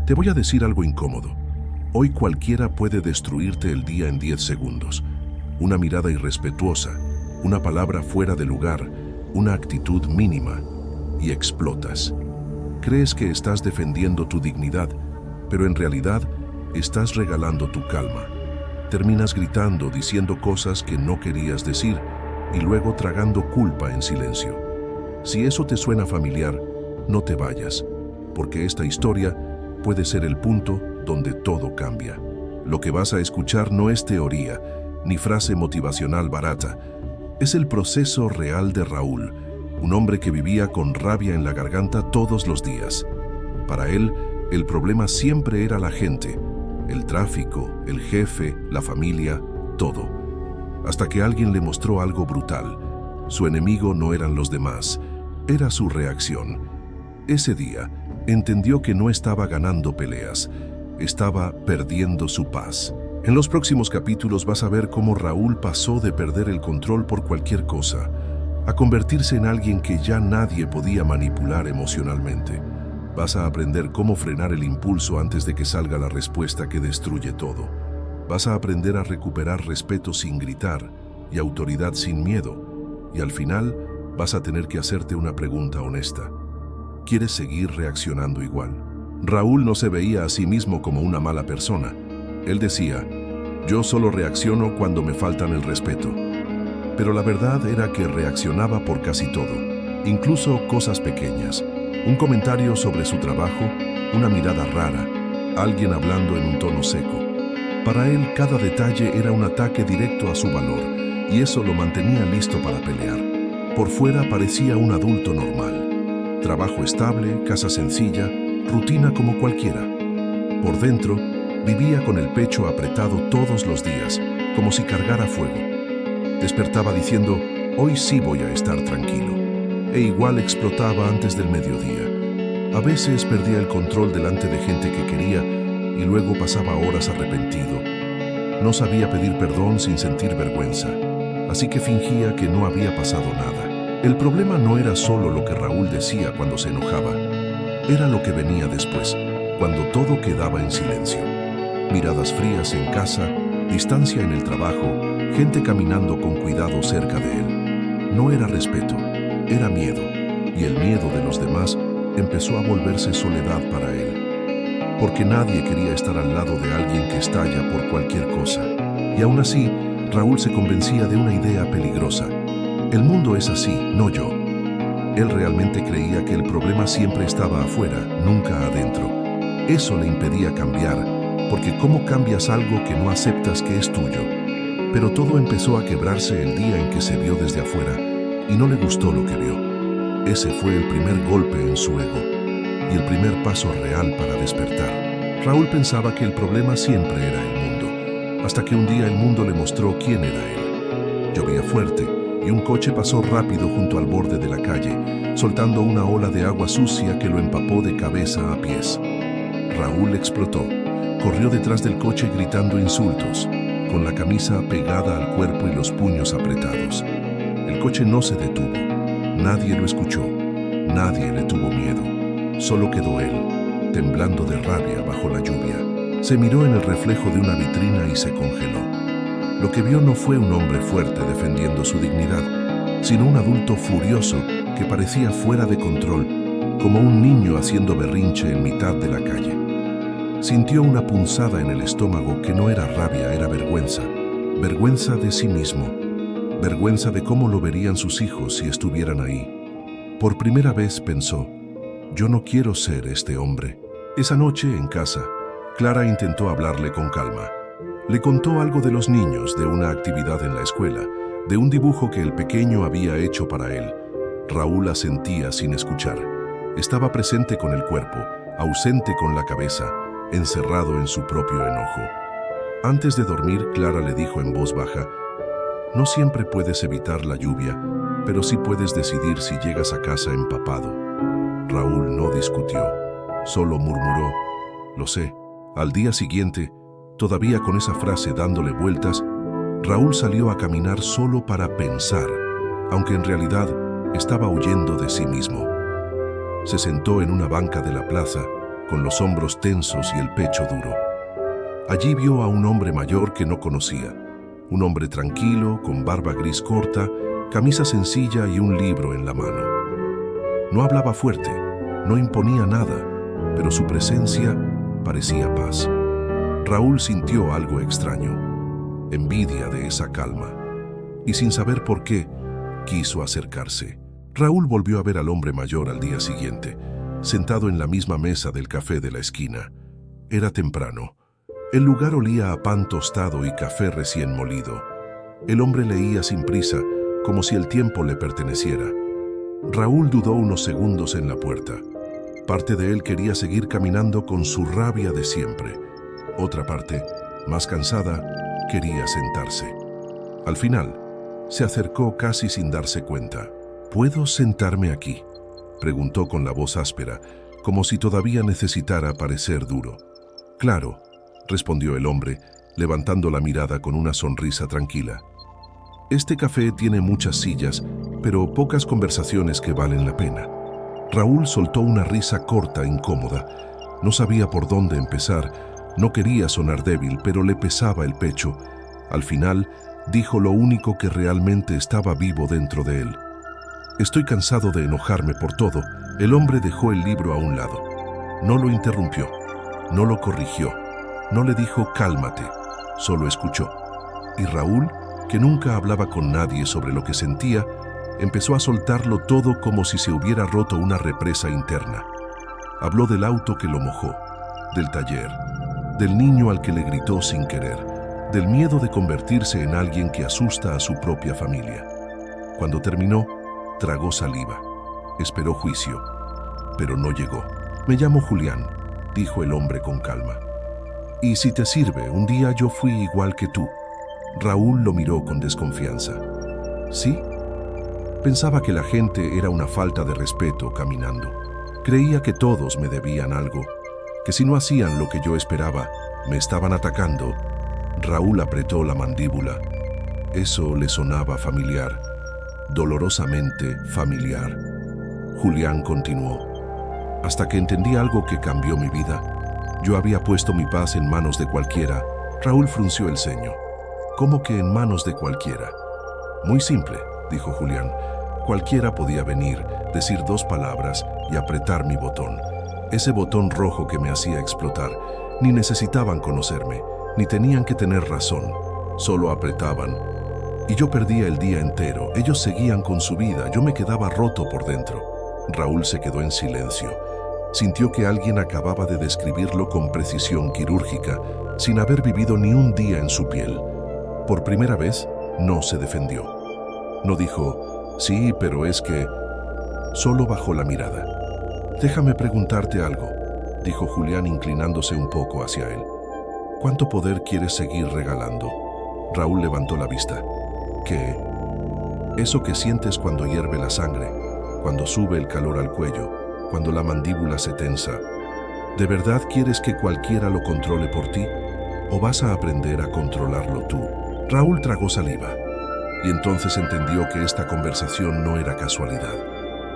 Te voy a decir algo incómodo. Hoy cualquiera puede destruirte el día en 10 segundos. Una mirada irrespetuosa, una palabra fuera de lugar, una actitud mínima, y explotas. Crees que estás defendiendo tu dignidad, pero en realidad estás regalando tu calma. Terminas gritando, diciendo cosas que no querías decir y luego tragando culpa en silencio. Si eso te suena familiar, no te vayas, porque esta historia puede ser el punto donde todo cambia. Lo que vas a escuchar no es teoría, ni frase motivacional barata. Es el proceso real de Raúl, un hombre que vivía con rabia en la garganta todos los días. Para él, el problema siempre era la gente, el tráfico, el jefe, la familia, todo. Hasta que alguien le mostró algo brutal. Su enemigo no eran los demás, era su reacción. Ese día, entendió que no estaba ganando peleas, estaba perdiendo su paz. En los próximos capítulos vas a ver cómo Raúl pasó de perder el control por cualquier cosa a convertirse en alguien que ya nadie podía manipular emocionalmente. Vas a aprender cómo frenar el impulso antes de que salga la respuesta que destruye todo. Vas a aprender a recuperar respeto sin gritar y autoridad sin miedo. Y al final, vas a tener que hacerte una pregunta honesta. ¿Quieres seguir reaccionando igual? Raúl no se veía a sí mismo como una mala persona. Él decía, yo solo reacciono cuando me faltan el respeto. Pero la verdad era que reaccionaba por casi todo, incluso cosas pequeñas. Un comentario sobre su trabajo, una mirada rara, alguien hablando en un tono seco. Para él, cada detalle era un ataque directo a su valor, y eso lo mantenía listo para pelear. Por fuera parecía un adulto normal. Trabajo estable, casa sencilla, rutina como cualquiera. Por dentro, vivía con el pecho apretado todos los días, como si cargara fuego. Despertaba diciendo, hoy sí voy a estar tranquilo. E igual explotaba antes del mediodía. A veces perdía el control delante de gente que quería y luego pasaba horas arrepentido. No sabía pedir perdón sin sentir vergüenza, así que fingía que no había pasado nada. El problema no era solo lo que Raúl decía cuando se enojaba, era lo que venía después, cuando todo quedaba en silencio. Miradas frías en casa, distancia en el trabajo, gente caminando con cuidado cerca de él. No era respeto, era miedo, y el miedo de los demás empezó a volverse soledad para él. Porque nadie quería estar al lado de alguien que estalla por cualquier cosa. Y aún así, Raúl se convencía de una idea peligrosa. El mundo es así, no yo. Él realmente creía que el problema siempre estaba afuera, nunca adentro. Eso le impedía cambiar, porque ¿cómo cambias algo que no aceptas que es tuyo? Pero todo empezó a quebrarse el día en que se vio desde afuera y no le gustó lo que vio. Ese fue el primer golpe en su ego y el primer paso real para despertar. Raúl pensaba que el problema siempre era el mundo, hasta que un día el mundo le mostró quién era él. Llovía fuerte y un coche pasó rápido junto al borde de la calle, soltando una ola de agua sucia que lo empapó de cabeza a pies. Raúl explotó, corrió detrás del coche gritando insultos, con la camisa pegada al cuerpo y los puños apretados. El coche no se detuvo, nadie lo escuchó, nadie le tuvo miedo, solo quedó él, temblando de rabia bajo la lluvia. Se miró en el reflejo de una vitrina y se congeló. Lo que vio no fue un hombre fuerte defendiendo su dignidad, sino un adulto furioso que parecía fuera de control, como un niño haciendo berrinche en mitad de la calle. Sintió una punzada en el estómago que no era rabia, era vergüenza. Vergüenza de sí mismo. Vergüenza de cómo lo verían sus hijos si estuvieran ahí. Por primera vez pensó, yo no quiero ser este hombre. Esa noche en casa, Clara intentó hablarle con calma. Le contó algo de los niños, de una actividad en la escuela, de un dibujo que el pequeño había hecho para él. Raúl asentía sin escuchar. Estaba presente con el cuerpo, ausente con la cabeza, encerrado en su propio enojo. Antes de dormir, Clara le dijo en voz baja, no siempre puedes evitar la lluvia, pero sí puedes decidir si llegas a casa empapado. Raúl no discutió, solo murmuró, lo sé. Al día siguiente, todavía con esa frase dándole vueltas, Raúl salió a caminar solo para pensar, aunque en realidad estaba huyendo de sí mismo. Se sentó en una banca de la plaza, con los hombros tensos y el pecho duro. Allí vio a un hombre mayor que no conocía, un hombre tranquilo, con barba gris corta, camisa sencilla y un libro en la mano. No hablaba fuerte, no imponía nada, pero su presencia parecía paz. Raúl sintió algo extraño, envidia de esa calma, y sin saber por qué, quiso acercarse. Raúl volvió a ver al hombre mayor al día siguiente, sentado en la misma mesa del café de la esquina. Era temprano. El lugar olía a pan tostado y café recién molido. El hombre leía sin prisa, como si el tiempo le perteneciera. Raúl dudó unos segundos en la puerta. Parte de él quería seguir caminando con su rabia de siempre. Otra parte, más cansada, quería sentarse. Al final, se acercó casi sin darse cuenta. ¿Puedo sentarme aquí?, preguntó con la voz áspera, como si todavía necesitara parecer duro. Claro, respondió el hombre, levantando la mirada con una sonrisa tranquila. Este café tiene muchas sillas, pero pocas conversaciones que valen la pena. Raúl soltó una risa corta, incómoda. No sabía por dónde empezar, no quería sonar débil, pero le pesaba el pecho. Al final, dijo lo único que realmente estaba vivo dentro de él. Estoy cansado de enojarme por todo. El hombre dejó el libro a un lado. No lo interrumpió, no lo corrigió, no le dijo cálmate, solo escuchó. Y Raúl, que nunca hablaba con nadie sobre lo que sentía, empezó a soltarlo todo como si se hubiera roto una represa interna. Habló del auto que lo mojó, del taller, del niño al que le gritó sin querer, del miedo de convertirse en alguien que asusta a su propia familia. Cuando terminó, tragó saliva. Esperó juicio, pero no llegó. Me llamo Julián, dijo el hombre con calma. Y si te sirve, un día yo fui igual que tú. Raúl lo miró con desconfianza. ¿Sí? Pensaba que la gente era una falta de respeto caminando. Creía que todos me debían algo, que si no hacían lo que yo esperaba, me estaban atacando. Raúl apretó la mandíbula. Eso le sonaba familiar, dolorosamente familiar. Julián continuó. Hasta que entendí algo que cambió mi vida. Yo había puesto mi paz en manos de cualquiera. Raúl frunció el ceño. ¿Cómo que en manos de cualquiera? Muy simple, dijo Julián. Cualquiera podía venir, decir dos palabras y apretar mi botón. Ese botón rojo que me hacía explotar. Ni necesitaban conocerme, ni tenían que tener razón. Solo apretaban. Y yo perdía el día entero. Ellos seguían con su vida. Yo me quedaba roto por dentro. Raúl se quedó en silencio. Sintió que alguien acababa de describirlo con precisión quirúrgica, sin haber vivido ni un día en su piel. Por primera vez, no se defendió. No dijo, sí, pero es que... Solo bajó la mirada. Déjame preguntarte algo, dijo Julián inclinándose un poco hacia él. ¿Cuánto poder quieres seguir regalando? Raúl levantó la vista. ¿Qué? Eso que sientes cuando hierve la sangre, cuando sube el calor al cuello, cuando la mandíbula se tensa. ¿De verdad quieres que cualquiera lo controle por ti? ¿O vas a aprender a controlarlo tú? Raúl tragó saliva y entonces entendió que esta conversación no era casualidad.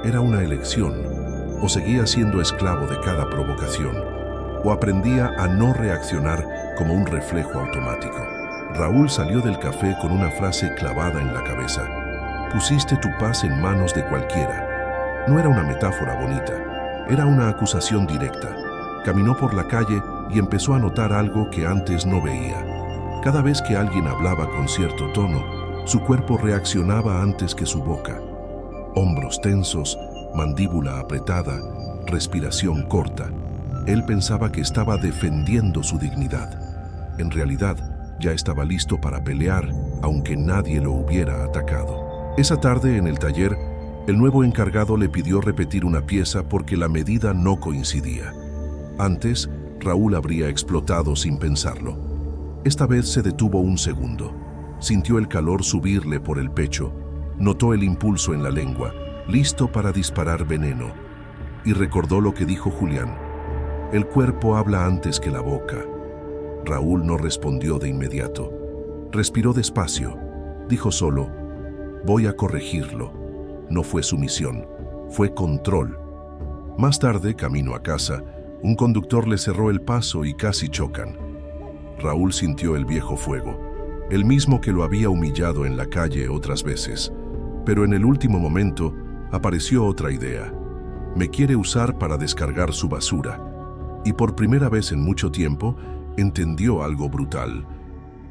Era una elección. O seguía siendo esclavo de cada provocación, o aprendía a no reaccionar como un reflejo automático. Raúl salió del café con una frase clavada en la cabeza. Pusiste tu paz en manos de cualquiera. No era una metáfora bonita, era una acusación directa. Caminó por la calle y empezó a notar algo que antes no veía. Cada vez que alguien hablaba con cierto tono, su cuerpo reaccionaba antes que su boca. Hombros tensos, mandíbula apretada, respiración corta. Él pensaba que estaba defendiendo su dignidad. En realidad, ya estaba listo para pelear, aunque nadie lo hubiera atacado. Esa tarde, en el taller, el nuevo encargado le pidió repetir una pieza porque la medida no coincidía. Antes, Raúl habría explotado sin pensarlo. Esta vez se detuvo un segundo. Sintió el calor subirle por el pecho. Notó el impulso en la lengua, listo para disparar veneno. Y recordó lo que dijo Julián. El cuerpo habla antes que la boca. Raúl no respondió de inmediato. Respiró despacio. Dijo solo, voy a corregirlo. No fue sumisión, fue control. Más tarde, camino a casa, Un conductor le cerró el paso y casi chocan. Raúl sintió el viejo fuego, el mismo que lo había humillado en la calle otras veces. Pero en el último momento apareció otra idea. Me quiere usar para descargar su basura. Y por primera vez en mucho tiempo, entendió algo brutal.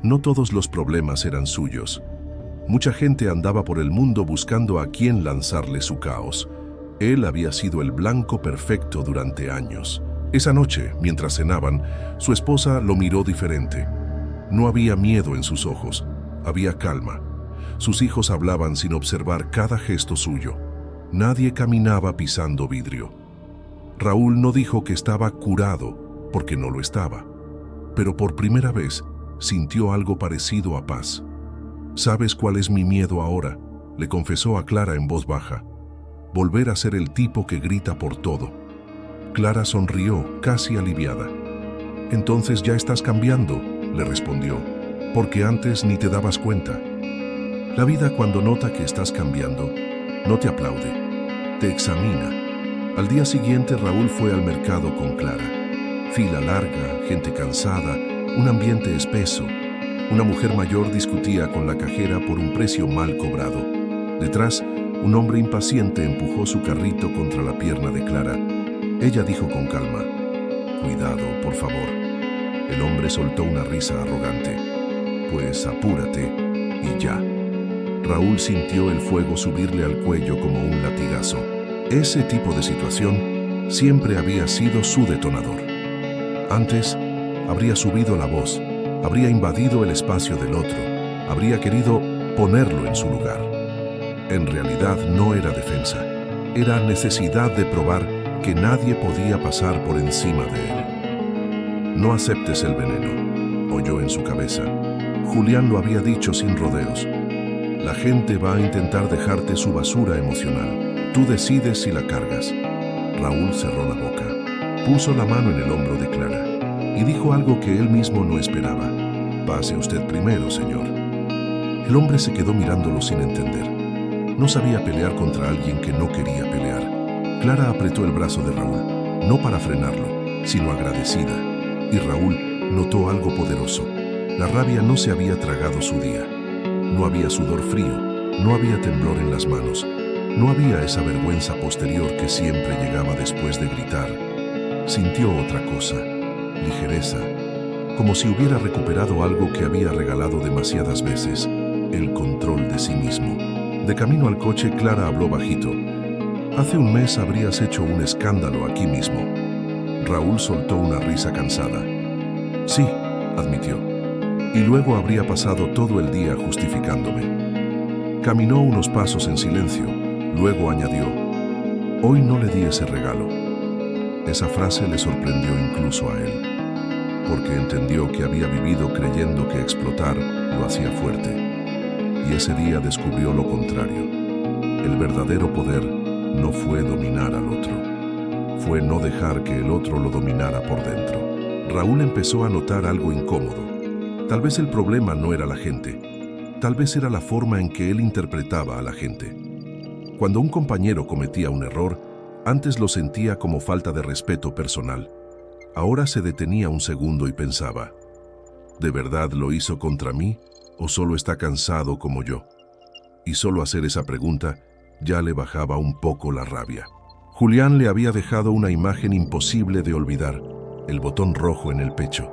No todos los problemas eran suyos. Mucha gente andaba por el mundo buscando a quién lanzarle su caos. Él había sido el blanco perfecto durante años. Esa noche, mientras cenaban, su esposa lo miró diferente. No había miedo en sus ojos, había calma. Sus hijos hablaban sin observar cada gesto suyo. Nadie caminaba pisando vidrio. Raúl no dijo que estaba curado, porque no lo estaba. Pero por primera vez sintió algo parecido a paz. «¿Sabes cuál es mi miedo ahora?», le confesó a Clara en voz baja. «Volver a ser el tipo que grita por todo». Clara sonrió, casi aliviada. «Entonces ya estás cambiando», le respondió, «porque antes ni te dabas cuenta». La vida, cuando nota que estás cambiando, no te aplaude, te examina. Al día siguiente Raúl fue al mercado con Clara. Fila larga, gente cansada, un ambiente espeso. Una mujer mayor discutía con la cajera por un precio mal cobrado. Detrás, un hombre impaciente empujó su carrito contra la pierna de Clara. Ella dijo con calma: «Cuidado, por favor». El hombre soltó una risa arrogante. «Pues apúrate y ya». Raúl sintió el fuego subirle al cuello como un latigazo. Ese tipo de situación siempre había sido su detonador. Antes, habría subido la voz, habría invadido el espacio del otro, habría querido ponerlo en su lugar. En realidad no era defensa, era necesidad de probar que nadie podía pasar por encima de él. «No aceptes el veneno», oyó en su cabeza. Julián lo había dicho sin rodeos. «La gente va a intentar dejarte su basura emocional. Tú decides si la cargas». Raúl cerró la boca, puso la mano en el hombro de Clara y dijo algo que él mismo no esperaba: «Pase usted primero, señor». El hombre se quedó mirándolo sin entender. No sabía pelear contra alguien que no quería pelear. Clara apretó el brazo de Raúl, no para frenarlo, sino agradecida. Y Raúl notó algo poderoso. La rabia no se había tragado su día. No había sudor frío, no había temblor en las manos, no había esa vergüenza posterior que siempre llegaba después de gritar. Sintió otra cosa, ligereza, como si hubiera recuperado algo que había regalado demasiadas veces, el control de sí mismo. De camino al coche, Clara habló bajito: «Hace un mes habrías hecho un escándalo aquí mismo». Raúl soltó una risa cansada. «Sí», admitió. «Y luego habría pasado todo el día justificándome». Caminó unos pasos en silencio, luego añadió: «Hoy no le di ese regalo». Esa frase le sorprendió incluso a él, porque entendió que había vivido creyendo que explotar lo hacía fuerte. Y ese día descubrió lo contrario. El verdadero poder no fue dominar al otro, fue no dejar que el otro lo dominara por dentro. Raúl empezó a notar algo incómodo. Tal vez el problema no era la gente, tal vez era la forma en que él interpretaba a la gente. Cuando un compañero cometía un error, antes lo sentía como falta de respeto personal. Ahora se detenía un segundo y pensaba: ¿de verdad lo hizo contra mí o solo está cansado como yo? Y solo hacer esa pregunta ya le bajaba un poco la rabia. Julián le había dejado una imagen imposible de olvidar: el botón rojo en el pecho.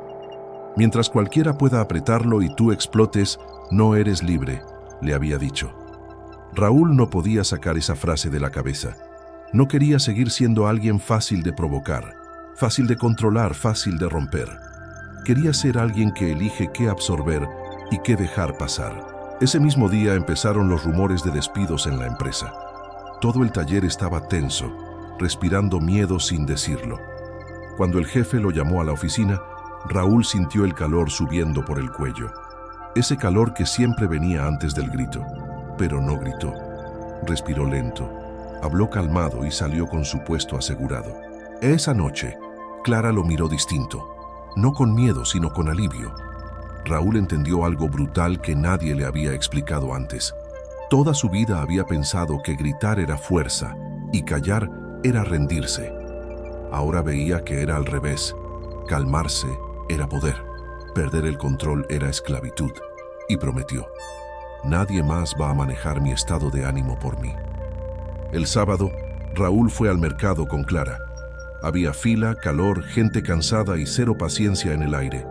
«Mientras cualquiera pueda apretarlo y tú explotes, no eres libre», le había dicho. Raúl no podía sacar esa frase de la cabeza. No quería seguir siendo alguien fácil de provocar, fácil de controlar, fácil de romper. Quería ser alguien que elige qué absorber y qué dejar pasar. Ese mismo día empezaron los rumores de despidos en la empresa. Todo el taller estaba tenso, respirando miedo sin decirlo. Cuando el jefe lo llamó a la oficina, Raúl sintió el calor subiendo por el cuello. Ese calor que siempre venía antes del grito. Pero no gritó. Respiró lento, habló calmado y salió con su puesto asegurado. Esa noche, Clara lo miró distinto. No con miedo, sino con alivio. Raúl entendió algo brutal que nadie le había explicado antes. Toda su vida había pensado que gritar era fuerza y callar era rendirse. Ahora veía que era al revés. Calmarse era poder. Perder el control era esclavitud. Y prometió: nadie más va a manejar mi estado de ánimo por mí. El sábado, Raúl fue al mercado con Clara. Había fila, calor, gente cansada y cero paciencia en el aire.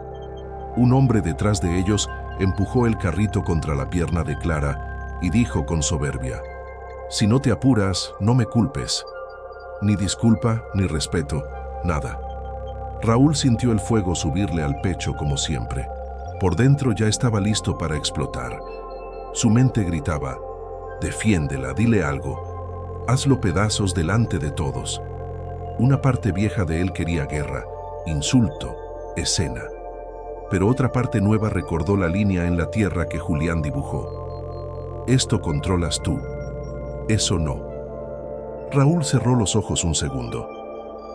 Un hombre detrás de ellos empujó el carrito contra la pierna de Clara y dijo con soberbia: si no te apuras, no me culpes. Ni disculpa, ni respeto, nada. Raúl sintió el fuego subirle al pecho como siempre. Por dentro ya estaba listo para explotar. Su mente gritaba: defiéndela, dile algo. Hazlo pedazos delante de todos. Una parte vieja de él quería guerra, insulto, escena. Pero otra parte nueva recordó la línea en la tierra que Julián dibujó. Esto controlas tú, eso no. Raúl cerró los ojos un segundo.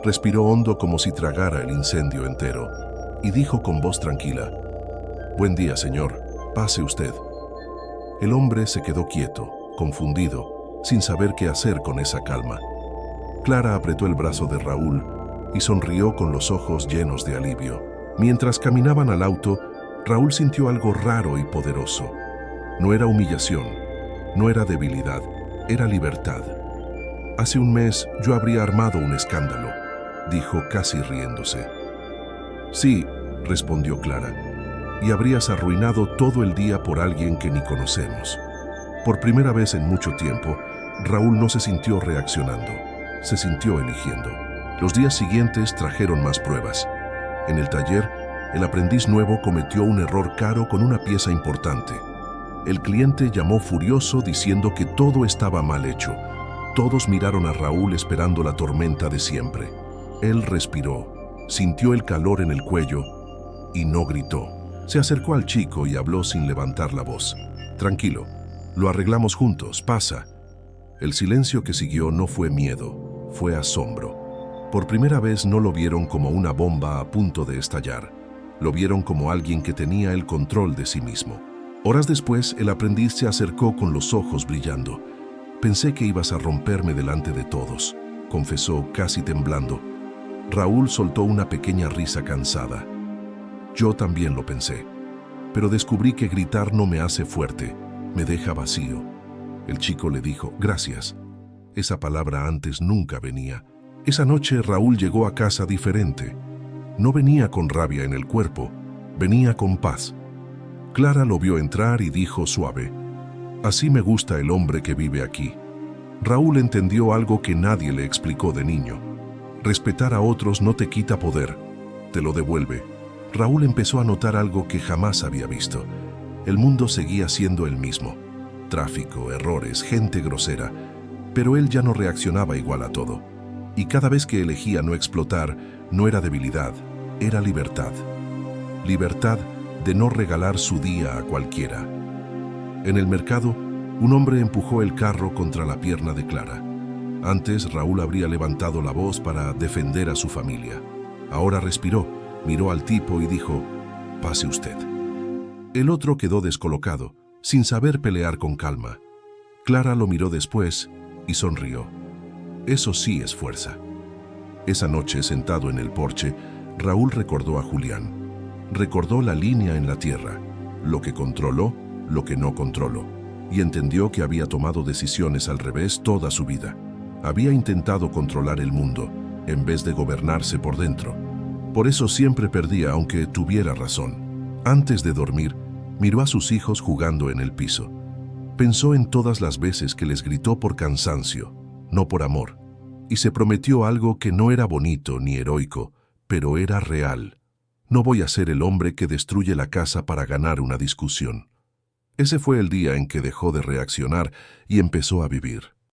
Respiró hondo como si tragara el incendio entero y dijo con voz tranquila: buen día, señor, pase usted. El hombre se quedó quieto, confundido, sin saber qué hacer con esa calma. Clara apretó el brazo de Raúl y sonrió con los ojos llenos de alivio. Mientras caminaban al auto, Raúl sintió algo raro y poderoso. No era humillación, no era debilidad, era libertad. Hace un mes yo habría armado un escándalo, dijo casi riéndose. Sí, respondió Clara, y habrías arruinado todo el día por alguien que ni conocemos. Por primera vez en mucho tiempo, Raúl no se sintió reaccionando, se sintió eligiendo. Los días siguientes trajeron más pruebas. En el taller, el aprendiz nuevo cometió un error caro con una pieza importante. El cliente llamó furioso diciendo que todo estaba mal hecho. Todos miraron a Raúl esperando la tormenta de siempre. Él respiró, sintió el calor en el cuello y no gritó. Se acercó al chico y habló sin levantar la voz. Tranquilo, lo arreglamos juntos, pasa. El silencio que siguió no fue miedo, fue asombro. Por primera vez no lo vieron como una bomba a punto de estallar. Lo vieron como alguien que tenía el control de sí mismo. Horas después, el aprendiz se acercó con los ojos brillando. Pensé que ibas a romperme delante de todos, confesó casi temblando. Raúl soltó una pequeña risa cansada. Yo también lo pensé, pero descubrí que gritar no me hace fuerte, me deja vacío. El chico le dijo: gracias. Esa palabra antes nunca venía. Esa noche Raúl llegó a casa diferente. No venía con rabia en el cuerpo, venía con paz. Clara lo vio entrar y dijo suave: así me gusta el hombre que vive aquí. Raúl entendió algo que nadie le explicó de niño. Respetar a otros no te quita poder, te lo devuelve. Raúl empezó a notar algo que jamás había visto. El mundo seguía siendo el mismo. Tráfico, errores, gente grosera. Pero él ya no reaccionaba igual a todo. Y cada vez que elegía no explotar, no era debilidad, era libertad. Libertad de no regalar su día a cualquiera. En el mercado, un hombre empujó el carro contra la pierna de Clara. Antes, Raúl habría levantado la voz para defender a su familia. Ahora respiró, miró al tipo y dijo: pase usted. El otro quedó descolocado, sin saber pelear con calma. Clara lo miró después y sonrió. Eso sí es fuerza. Esa noche, sentado en el porche, Raúl recordó a Julián. Recordó la línea en la tierra, lo que controló, lo que no controló, y entendió que había tomado decisiones al revés toda su vida. Había intentado controlar el mundo, en vez de gobernarse por dentro. Por eso siempre perdía, aunque tuviera razón. Antes de dormir, miró a sus hijos jugando en el piso. Pensó en todas las veces que les gritó por cansancio, no por amor, y se prometió algo que no era bonito ni heroico, pero era real. No voy a ser el hombre que destruye la casa para ganar una discusión. Ese fue el día en que dejó de reaccionar y empezó a vivir.